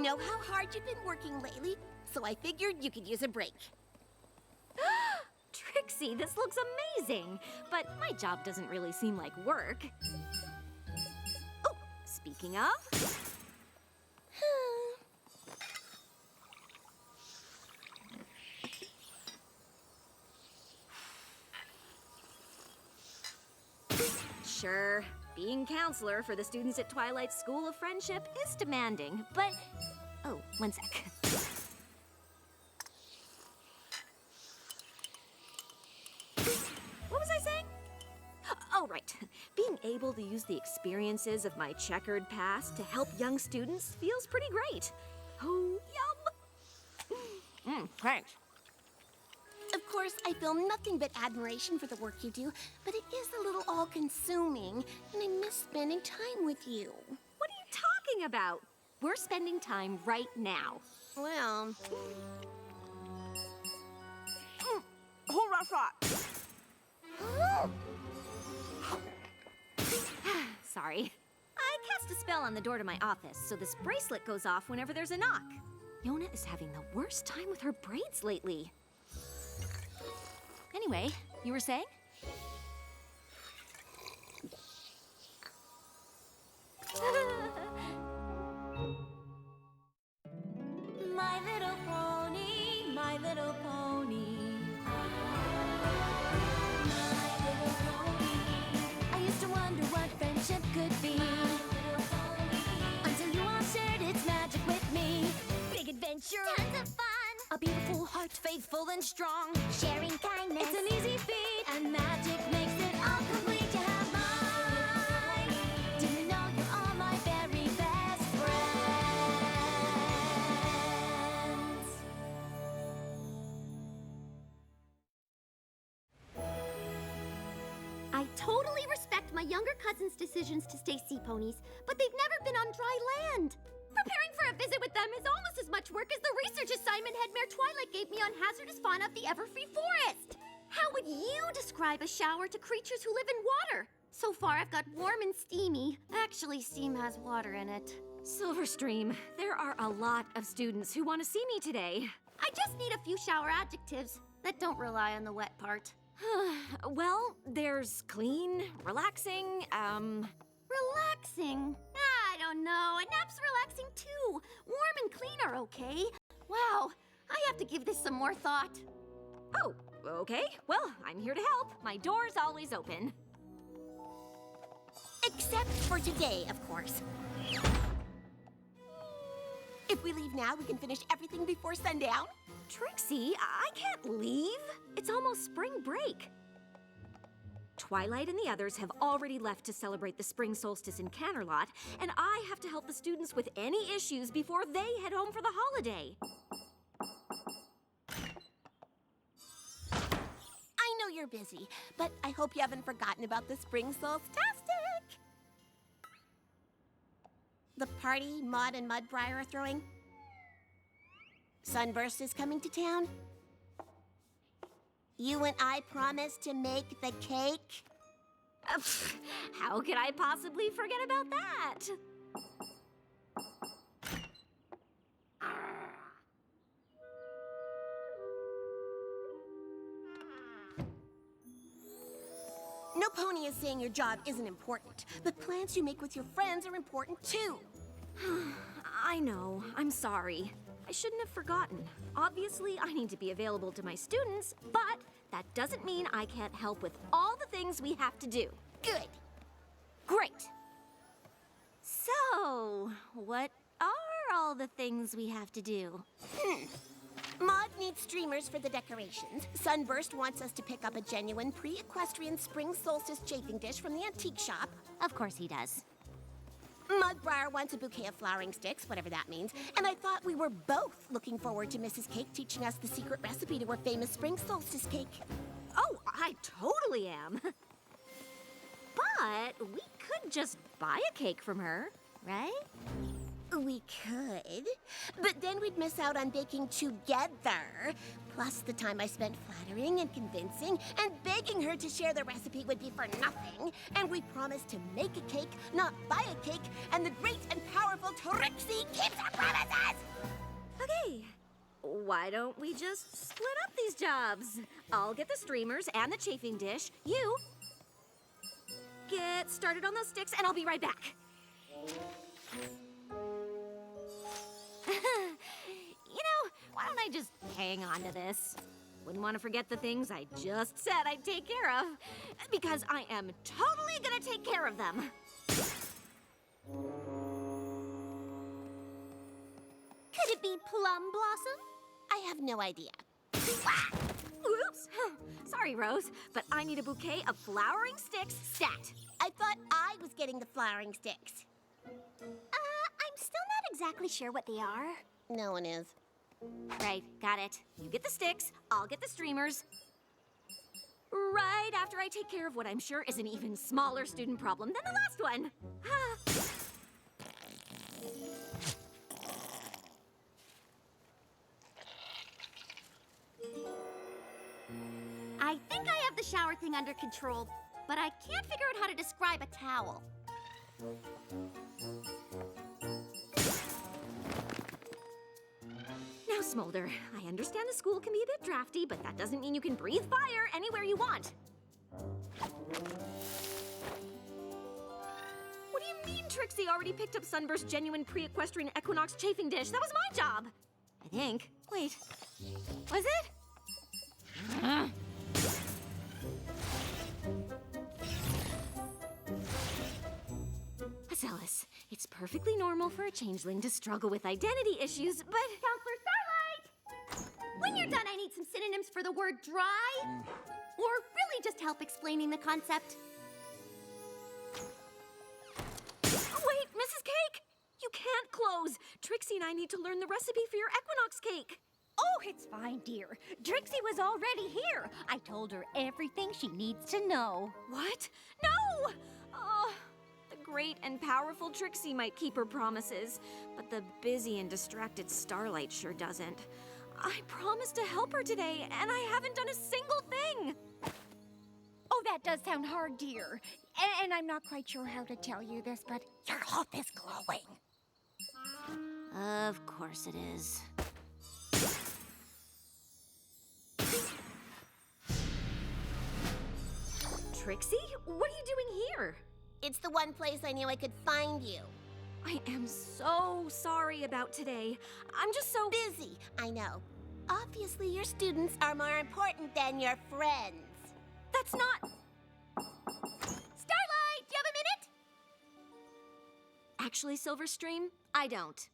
Know how hard you've been working lately, so I figured you could use a break. Trixie, this looks amazing, but my job doesn't really seem like work. Oh, speaking of... Sure, being counselor for the students at Twilight's School of Friendship is demanding, but... Oh, one sec. What was I saying? Oh, right. Being able to use the experiences of my checkered past to help young students feels pretty great. Oh, yum! Thanks. Of course, I feel nothing but admiration for the work you do, but it is a little all-consuming, and I miss spending time with you. What are you talking about? We're spending time right now. Well... Hold that thought. Sorry. I cast a spell on the door to my office, so this bracelet goes off whenever there's a knock. Yona is having the worst time with her braids lately. Anyway, you were saying? My little pony, my little pony. My little pony. I used to wonder what friendship could be. Until you all shared its magic with me. Big adventure. Tons of fun. A beautiful heart, faithful and strong. Sharing kindness. It's an easy feat. And magic makes it all complete. You have mine. Do you know you're all my very best friends? I totally respect my younger cousin's decisions to stay sea ponies, but they've never been on dry land. Preparing for a visit with them is almost as much work as the research assignment Head Mare Twilight gave me on hazardous fauna of the Everfree Forest. How would you describe a shower to creatures who live in water? So far, I've got warm and steamy. Actually, steam has water in it. Silverstream, there are a lot of students who want to see me today. I just need a few shower adjectives that don't rely on the wet part. Well, there's clean, relaxing, Relaxing? I don't know. A nap's relaxing too. Warm and clean are okay. Wow, I have to give this some more thought. Oh, okay. Well, I'm here to help. My door's always open. Except for today, of course. If we leave now, we can finish everything before sundown. Trixie, I can't leave. It's almost spring break. Twilight and the others have already left to celebrate the spring solstice in Canterlot, and I have to help the students with any issues before they head home for the holiday. I know you're busy, but I hope you haven't forgotten about the spring solstastic. The party Maud and Mudbriar are throwing. Sunburst is coming to town. You and I promised to make the cake. How could I possibly forget about that? No pony is saying your job isn't important, but plans you make with your friends are important too. I know. I'm sorry. I shouldn't have forgotten. Obviously, I need to be available to my students, but that doesn't mean I can't help with all the things we have to do. Good. Great. So, what are all the things we have to do? Maud needs streamers for the decorations. Sunburst wants us to pick up a genuine pre-equestrian spring solstice chafing dish from the antique shop. Of course he does. Mudbriar wants a bouquet of flowering sticks, whatever that means. And I thought we were both looking forward to Mrs. Cake teaching us the secret recipe to her famous spring solstice cake. Oh, I totally am. But we could just buy a cake from her, right? We could, but then we'd miss out on baking together. Plus, the time I spent flattering and convincing and begging her to share the recipe would be for nothing. And we promised to make a cake, not buy a cake, and the great and powerful powerful Trixie keeps her promises! Okay, why don't we just split up these jobs? I'll get the streamers and the chafing dish. You get started on those sticks, and I'll be right back. Why don't I just hang on to this? Wouldn't want to forget the things I just said I'd take care of, because I am totally gonna take care of them. Could it be Plum Blossom? I have no idea. Oops. Sorry, Rose, but I need a bouquet of flowering sticks stat. I thought I was getting the flowering sticks. I'm still not exactly sure what they are. No one is. Right, got it. You get the sticks, I'll get the streamers. Right after I take care of what I'm sure is an even smaller student problem than the last one. I think I have the shower thing under control, but I can't figure out how to describe a towel. Now, Smolder, I understand the school can be a bit drafty, but that doesn't mean you can breathe fire anywhere you want. What do you mean Trixie already picked up Sunburst's genuine pre-equestrian equinox chafing dish? That was my job. I think. Wait. Was it? Alice, it's perfectly normal for a changeling to struggle with identity issues, but... Counselor Starlight! When you're done, I need some synonyms for the word dry. Or really just help explaining the concept. Wait, Mrs. Cake! You can't close. Trixie and I need to learn the recipe for your equinox cake. Oh, it's fine, dear. Trixie was already here. I told her everything she needs to know. What? No! Oh, the great and powerful Trixie might keep her promises, but the busy and distracted Starlight sure doesn't. I promised to help her today, and I haven't done a single thing. Oh, that does sound hard, dear. And I'm not quite sure how to tell you this, but your health is glowing. Of course it is. Trixie, what are you doing here? It's the one place I knew I could find you. I am so sorry about today. I'm just so Busy, I know. Obviously, your students are more important than your friends. That's not... Starlight, do you have a minute? Actually, Silverstream, I don't.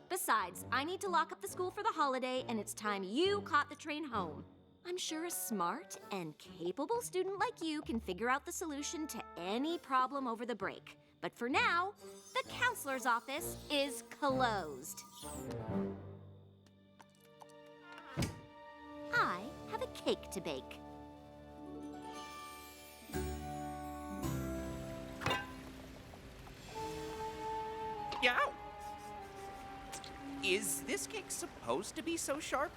Besides, I need to lock up the school for the holiday, and it's time you caught the train home. I'm sure a smart and capable student like you can figure out the solution to any problem over the break. But for now, the counselor's office is closed. I have a cake to bake. Yow! Is this cake supposed to be so sharp?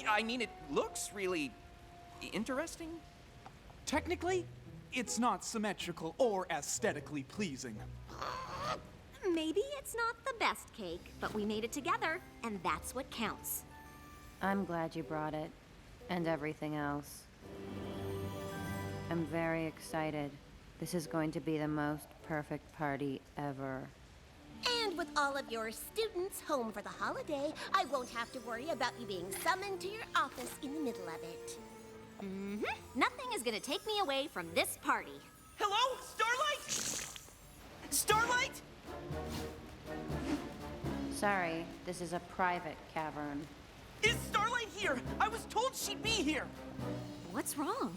I mean, it looks really interesting. Technically, it's not symmetrical or aesthetically pleasing. Maybe it's not the best cake, but we made it together, and that's what counts. I'm glad you brought it, and everything else. I'm very excited. This is going to be the most perfect party ever. And with all of your students home for the holiday, I won't have to worry about you being summoned to your office in the middle of it. Nothing is gonna take me away from this party. Hello? Starlight? Starlight? Sorry, this is a private cavern. Is Starlight here? I was told she'd be here. What's wrong?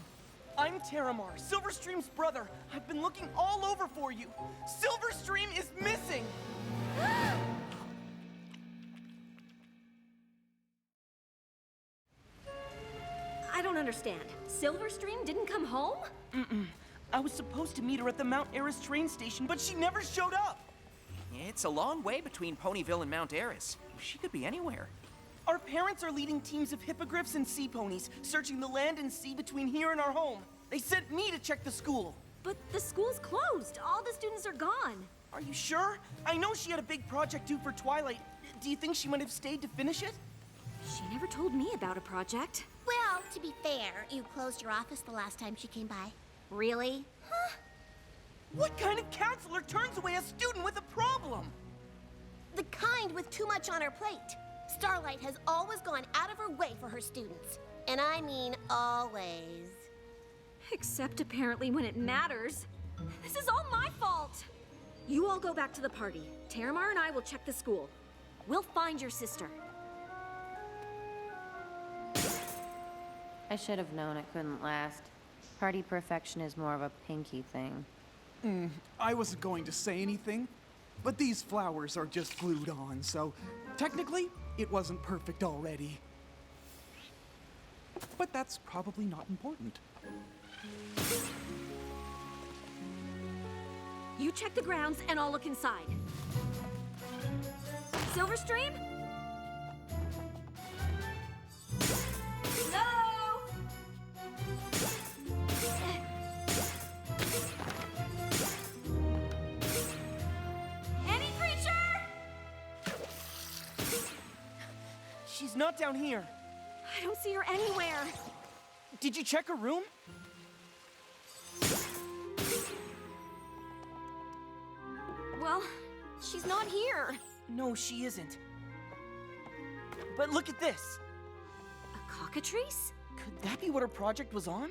I'm Terramar, Silverstream's brother. I've been looking all over for you. Silverstream is missing! I don't understand. Silverstream didn't come home? I was supposed to meet her at the Mount Eris train station, but she never showed up. It's a long way between Ponyville and Mount Eris. She could be anywhere. Our parents are leading teams of hippogriffs and sea ponies, searching the land and sea between here and our home. They sent me to check the school. But the school's closed. All the students are gone. Are you sure? I know she had a big project due for Twilight. Do you think she might have stayed to finish it? She never told me about a project. Well, to be fair, you closed your office the last time she came by. Really? What kind of counselor turns away a student with a problem? The kind with too much on her plate. Starlight has always gone out of her way for her students. And I mean always. Except apparently when it matters. This is all my fault. You all go back to the party. Terramar and I will check the school. We'll find your sister. I should have known it couldn't last. Party perfection is more of a Pinky thing. I wasn't going to say anything, but these flowers are just glued on, so technically, it wasn't perfect already. But that's probably not important. You check the grounds and I'll look inside. Silverstream? Hello? Any creature? She's not down here. I don't see her anywhere. Did you check her room? Well, she's not here. No, she isn't. But look at this. A cockatrice? Could that be what her project was on?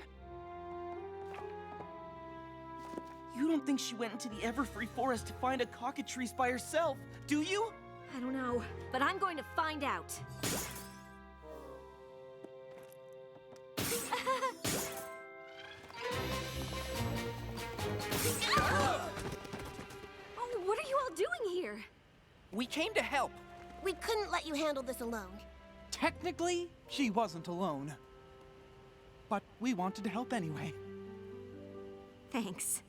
You don't think she went into the Everfree Forest to find a cockatrice by herself, do you? I don't know, but I'm going to find out. Oh, what are you all doing here? We came to help. We couldn't let you handle this alone. Technically, she wasn't alone. But we wanted to help anyway. Thanks.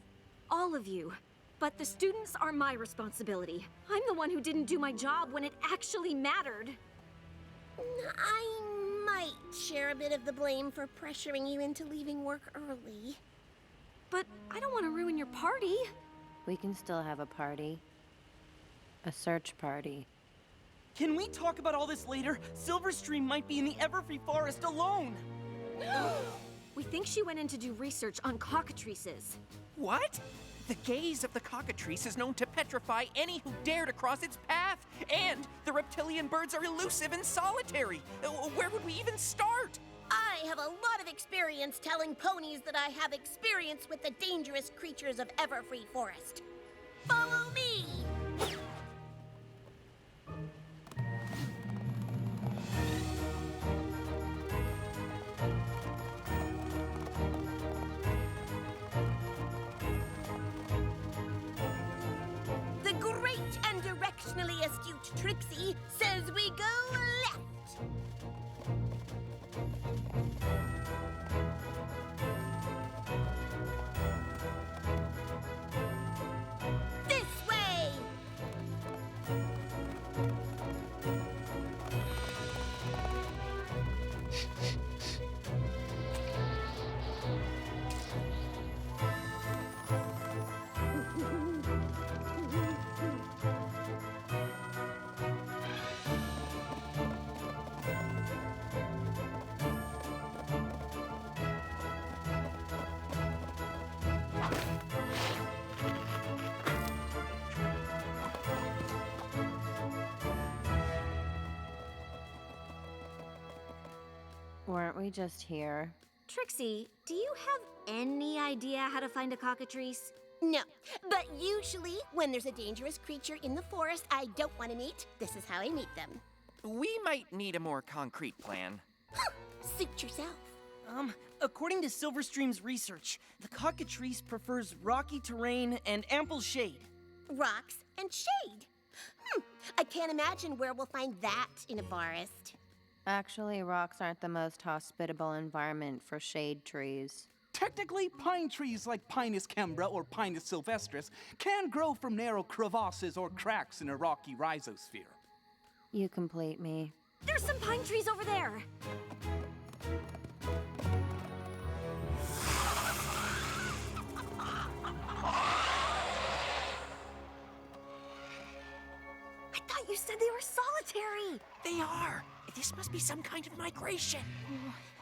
All of you. But the students are my responsibility. I'm the one who didn't do my job when it actually mattered. I might share a bit of the blame for pressuring you into leaving work early. But I don't want to ruin your party. We can still have a party. A search party. Can we talk about all this later? Silverstream might be in the Everfree Forest alone. We think she went in to do research on cockatrices. What? The gaze of the cockatrice is known to petrify any who dare to cross its path. And the reptilian birds are elusive and solitary. Where would we even start? I have a lot of experience telling ponies that I have experience with the dangerous creatures of Everfree Forest. Follow me! The great and directionally astute Trixie says we go left. This way! Weren't we just here? Trixie, do you have any idea how to find a cockatrice? No, but usually when there's a dangerous creature in the forest I don't want to meet, this is how I meet them. We might need a more concrete plan. Suit yourself. According to Silverstream's research, the cockatrice prefers rocky terrain and ample shade. Rocks and shade. I can't imagine where we'll find that in a forest. Actually, rocks aren't the most hospitable environment for shade trees. Technically, pine trees like Pinus cembra or Pinus sylvestris can grow from narrow crevasses or cracks in a rocky rhizosphere. You complete me. There's some pine trees over there. But you said they were solitary. They are. This must be some kind of migration.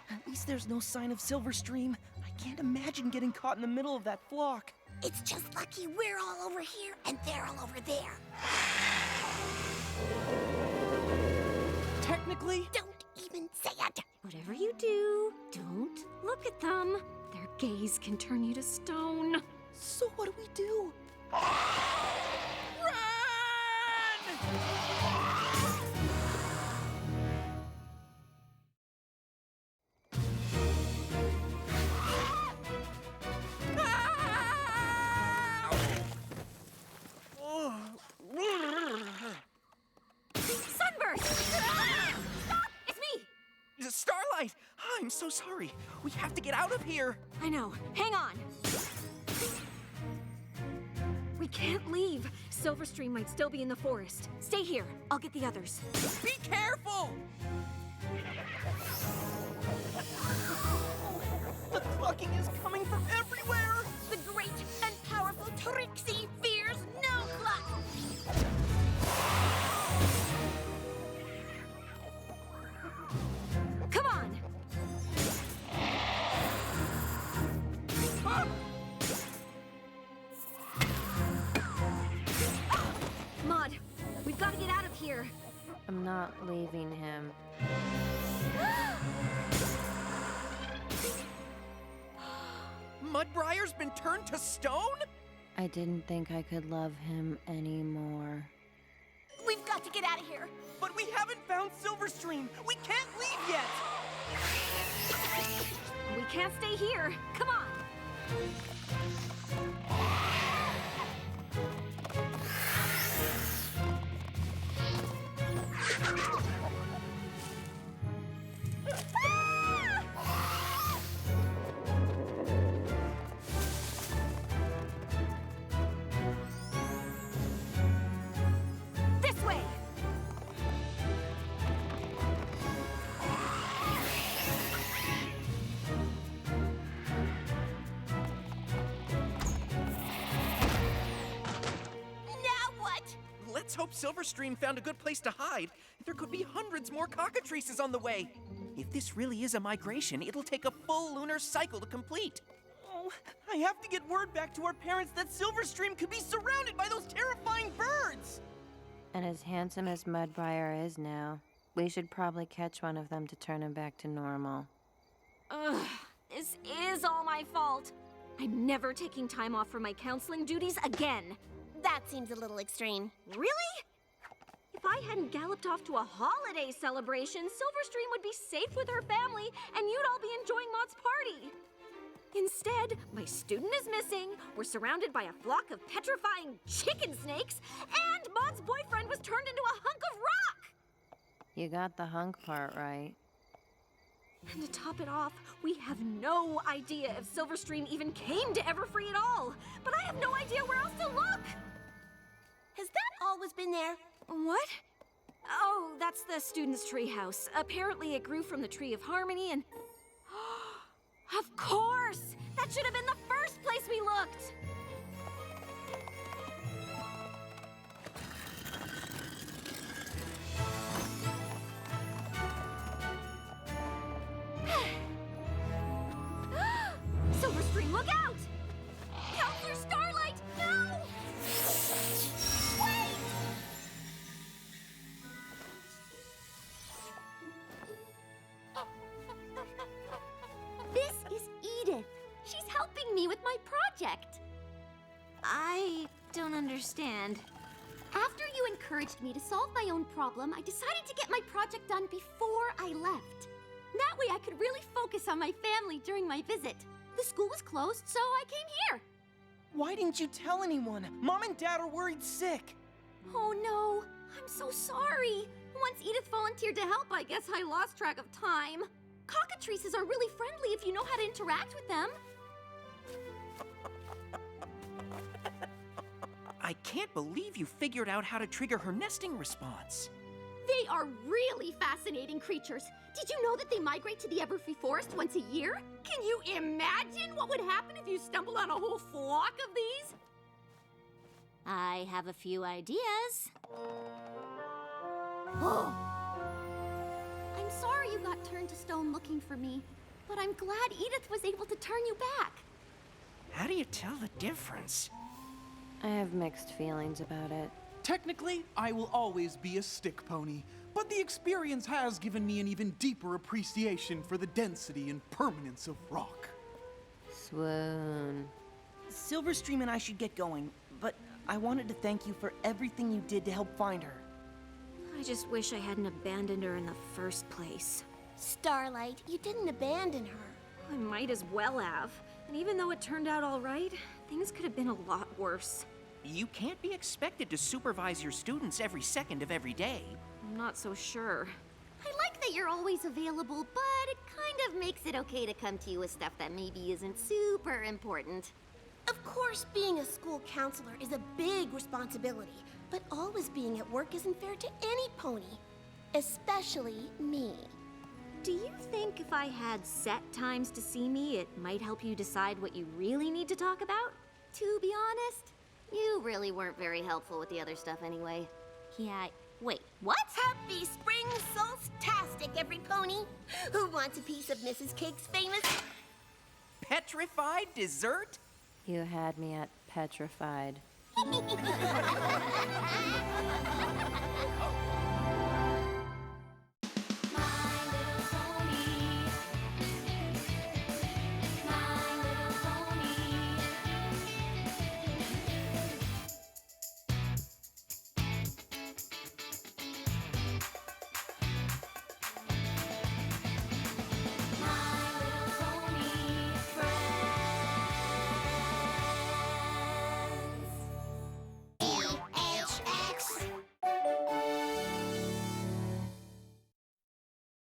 At least there's no sign of Silverstream. I can't imagine getting caught in the middle of that flock. It's just lucky we're all over here and they're all over there. Technically, Don't even say it. Whatever you do, don't look at them. Their gaze can turn you to stone. so what do we do? Sunburst! Stop! It's me! Starlight! I'm so sorry. We have to get out of here. I know. Hang on. We can't leave. Silverstream might still be in the forest. Stay here. I'll get the others. Be careful! The clucking is coming from everywhere! The great and powerful Trixie fears no cluck. Come on! Maud, we've got to get out of here. I'm not leaving him. Mudbrier's been turned to stone? I didn't think I could love him anymore. We've got to get out of here. But we haven't found Silverstream! We can't leave yet! We can't stay here. Come on! This way! Now what? Let's hope Silverstream found a good place to hide. There could be hundreds more cockatrices on the way. If this really is a migration, it'll take a full lunar cycle to complete. Oh, I have to get word back to our parents that Silverstream could be surrounded by those terrifying birds! And as handsome as Mudbriar is now, we should probably catch one of them to turn him back to normal. Ugh, this is all my fault. I'm never taking time off from my counseling duties again. That seems a little extreme. Really? If I hadn't galloped off to a holiday celebration, Silverstream would be safe with her family, and you'd all be enjoying Maud's party. Instead, my student is missing, we're surrounded by a flock of petrifying chicken snakes, and Maud's boyfriend was turned into a hunk of rock! You got the hunk part right. And to top it off, we have no idea if Silverstream even came to Everfree at all. But I have no idea where else to look! Has that always been there? What? Oh, that's the student's treehouse. Apparently it grew from the Tree of Harmony and... Of course! That should have been the first place we looked! Silverstream, look out! Counselor Starlight, no! Wait! This is Edith. She's helping me with my project. I don't understand. After you encouraged me to solve my own problem, I decided to get my project done before I left. That way I could really focus on my family during my visit. The school was closed, so I came here. Why didn't you tell anyone? Mom and Dad are worried sick. Oh no, I'm so sorry. Once Edith volunteered to help, I guess I lost track of time. Cockatrices are really friendly if you know how to interact with them. I can't believe you figured out how to trigger her nesting response. They are really fascinating creatures. Did you know that they migrate to the Everfree Forest once a year? Can you imagine what would happen if you stumbled on a whole flock of these? I have a few ideas. I'm sorry you got turned to stone looking for me, but I'm glad Edith was able to turn you back. How do you tell the difference? I have mixed feelings about it. Technically, I will always be a stick pony, but the experience has given me an even deeper appreciation for the density and permanence of rock. Swoon. Silverstream and I should get going, but I wanted to thank you for everything you did to help find her. I just wish I hadn't abandoned her in the first place. Starlight, you didn't abandon her. I might as well have. And even though it turned out all right, things could have been a lot worse. You can't be expected to supervise your students every second of every day. I'm not so sure. I like that you're always available, but it kind of makes it okay to come to you with stuff that maybe isn't super important. Of course, being a school counselor is a big responsibility, but always being at work isn't fair to any pony, especially me. Do you think if I had set times to see me, it might help you decide what you really need to talk about? To be honest, you really weren't very helpful with the other stuff anyway. Yeah, wait, what? Happy Spring Solstastic, every pony! Who wants a piece of Mrs. Cake's famous... Petrified dessert? You had me at petrified.